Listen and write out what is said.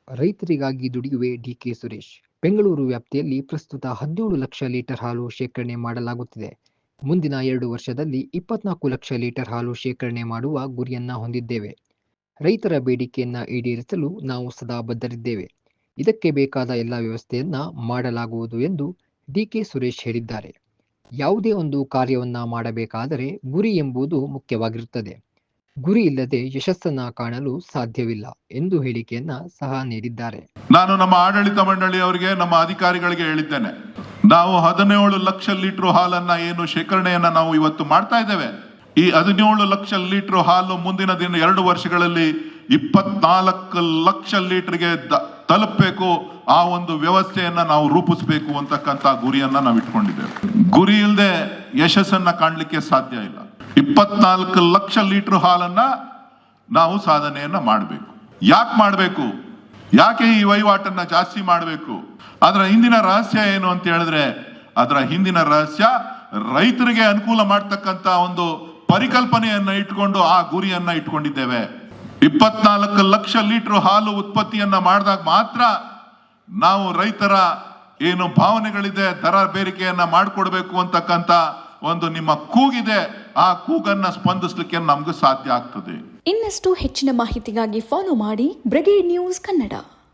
ರೈತರಿಗಾಗಿ ದುಡಿಯುವೆ ಡಿಕೆ ಸುರೇಶ್. ಬೆಂಗಳೂರು ವ್ಯಾಪ್ತಿಯಲ್ಲಿ ಪ್ರಸ್ತುತ 17 ಲಕ್ಷ ಲೀಟರ್ ಹಾಲು ಶೇಖರಣೆ ಮಾಡಲಾಗುತ್ತಿದೆ. ಮುಂದಿನ 2 ವರ್ಷದಲ್ಲಿ 24 ಲಕ್ಷ ಲೀಟರ್ ಹಾಲು ಶೇಖರಣೆ ಮಾಡುವ ಗುರಿಯನ್ನ ಹೊಂದಿದ್ದೇವೆ. ರೈತರ ಬೇಡಿಕೆಯನ್ನ ಈಡೇರಿಸಲು ನಾವು ಸದಾ ಬದ್ಧರಿದ್ದೇವೆ. ಇದಕ್ಕೆ ಬೇಕಾದ ಎಲ್ಲ ವ್ಯವಸ್ಥೆಯನ್ನ ಮಾಡಲಾಗುವುದು ಎಂದು ಡಿಕೆ ಸುರೇಶ್ ಹೇಳಿದ್ದಾರೆ. ಯಾವುದೇ ಒಂದು ಕಾರ್ಯವನ್ನ ಮಾಡಬೇಕಾದರೆ ಗುರಿ ಎಂಬುದು ಮುಖ್ಯವಾಗಿರುತ್ತದೆ. ಗುರಿ ಇಲ್ಲದೆ ಯಶಸ್ಸನ್ನ ಕಾಣಲು ಸಾಧ್ಯವಿಲ್ಲ ಎಂದು ಹೇಳಿಕೆಯನ್ನ ಸಹ ನೀಡಿದ್ದಾರೆ. ನಾನು ನಮ್ಮ ಆಡಳಿತ ಮಂಡಳಿಯವರಿಗೆ, ನಮ್ಮ ಅಧಿಕಾರಿಗಳಿಗೆ ಹೇಳಿದ್ದೇನೆ, ನಾವು 17 ಲಕ್ಷ ಲೀಟರ್ ಹಾಲನ್ನ ಏನು ಶೇಖರಣೆಯನ್ನ ನಾವು ಇವತ್ತು ಮಾಡ್ತಾ ಇದ್ದೇವೆ. ಈ 17 ಲಕ್ಷ ಲೀಟರ್ ಹಾಲು ಮುಂದಿನ 2 ವರ್ಷಗಳಲ್ಲಿ 24 ಲಕ್ಷ ಲೀಟರ್ಗೆ ತಲುಪಬೇಕು. ಆ ಒಂದು ವ್ಯವಸ್ಥೆಯನ್ನ ನಾವು ರೂಪಿಸಬೇಕು ಅಂತಕ್ಕಂಥ ಗುರಿಯನ್ನ ನಾವು ಇಟ್ಕೊಂಡಿದ್ದೇವೆ. ಗುರಿ ಇಲ್ಲದೆ ಯಶಸ್ಸನ್ನ ಕಾಣಲಿಕ್ಕೆ ಸಾಧ್ಯ ಇಲ್ಲ. 24 ಲಕ್ಷ ಲೀಟರ್ ಹಾಲನ್ನ ನಾವು ಸಾಧನೆಯನ್ನ ಮಾಡಬೇಕು. ಯಾಕೆ ಮಾಡಬೇಕು? ಯಾಕೆ ಈ ವಹಿವಾಟನ್ನ ಜಾಸ್ತಿ ಮಾಡಬೇಕು? ಅದರ ಹಿಂದಿನ ರಹಸ್ಯ ಏನು ಅಂತ ಹೇಳಿದ್ರೆ, ಅದರ ಹಿಂದಿನ ರಹಸ್ಯ ರೈತರಿಗೆ ಅನುಕೂಲ ಮಾಡ್ತಕ್ಕಂಥ ಒಂದು ಪರಿಕಲ್ಪನೆಯನ್ನ ಇಟ್ಕೊಂಡು ಆ ಗುರಿಯನ್ನ ಇಟ್ಕೊಂಡಿದ್ದೇವೆ. 24 ಲಕ್ಷ ಲೀಟರ್ ಹಾಲು ಉತ್ಪತ್ತಿಯನ್ನ ಮಾಡಿದಾಗ ಮಾತ್ರ ನಾವು ರೈತರ ಏನು ಭಾವನೆಗಳಿದೆ, ದರ ಬೇರಿಕೆಯನ್ನ ಮಾಡಿಕೊಡ್ಬೇಕು ಅಂತಕ್ಕಂಥ ಒಂದು ನಿಮ್ಮ ಕೂಗಿದೆ, ಆ ಕೂಗನ್ನ ಸ್ಪಂದಿಸಲಿಕ್ಕೆ ನಮ್ಗೆ ಸಾಧ್ಯ ಆಗ್ತದೆ. ಇನ್ನಷ್ಟು ಹೆಚ್ಚಿನ ಮಾಹಿತಿಗಾಗಿ ಫಾಲೋ ಮಾಡಿ ಬ್ರಿಗೇಡ್ ನ್ಯೂಸ್ ಕನ್ನಡ.